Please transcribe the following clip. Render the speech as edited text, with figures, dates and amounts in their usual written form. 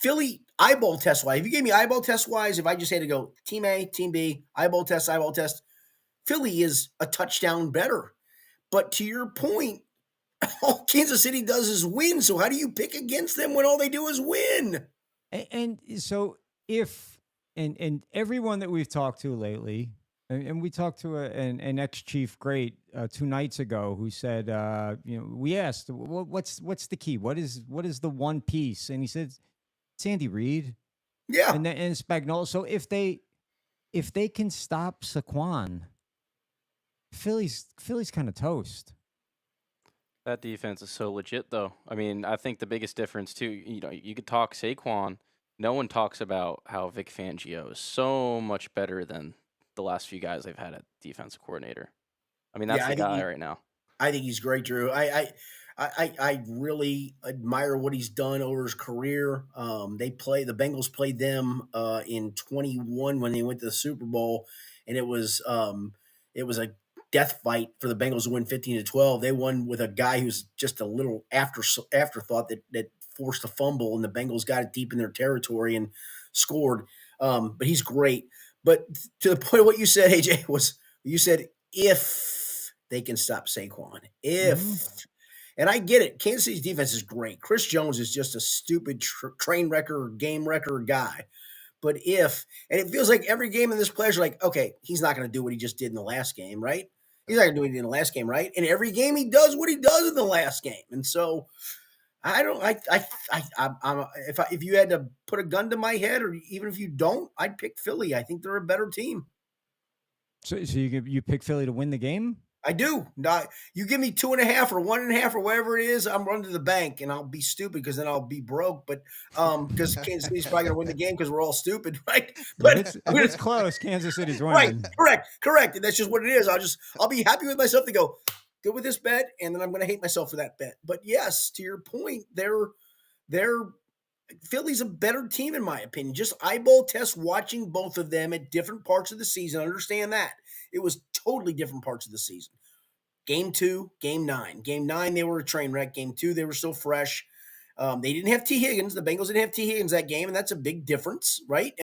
Philly eyeball test wise, if you gave me eyeball test wise, if I just had to go team A, team B, eyeball test, Philly is a touchdown better. But to your point, all Kansas City does is win. So how do you pick against them when all they do is win? And so if and everyone that we've talked to lately, and we talked to an ex chief great 2 nights ago who said, we asked, what's the key? What is the one piece? And he said, Sandy Reed Yeah. and Spagnuolo. So if they can stop Saquon, Philly's kind of toast. That defense is so legit, though. I mean, I think the biggest difference, too, you could talk Saquon. No one talks about how Vic Fangio is so much better than the last few guys they've had at defensive coordinator. I mean, Yeah, that's the guy right now. I think he's great, Drew. I really admire what he's done over his career. The Bengals played them in 21 when they went to the Super Bowl, and it was a death fight for the Bengals to win 15-12. They won with a guy who's just a little afterthought that forced a fumble, and the Bengals got it deep in their territory and scored. But he's great. But to the point of what you said, AJ, was you said if they can stop Saquon. And I get it. Kansas City's defense is great. Chris Jones is just a stupid train wrecker, game wrecker guy. But and it feels like every game in this playoffs, you're like, okay, he's not going to do what he just did in the last game, right? He's not going to do what he did in the last game, right? And every game he does what he does in the last game. And so I don't, if you had to put a gun to my head, or even if you don't, I'd pick Philly. I think they're a better team. So you pick Philly to win the game? I do. Not you give me 2.5 or 1.5 or whatever it is, I'm running to the bank and I'll be stupid because then I'll be broke. But because Kansas City's probably gonna win the game because we're all stupid, right? But if it's close, Kansas City's winning. Right, correct. And that's just what it is. I'll be happy with myself to go good with this bet, and then I'm gonna hate myself for that bet. But yes, to your point, they're Philly's a better team in my opinion. Just eyeball test watching both of them at different parts of the season. Understand that. It was totally different parts of the season. Game 2, Game 9. Game 9, they were a train wreck. Game 2, they were still fresh. They didn't have T. Higgins. The Bengals didn't have T. Higgins that game, and that's a big difference, right?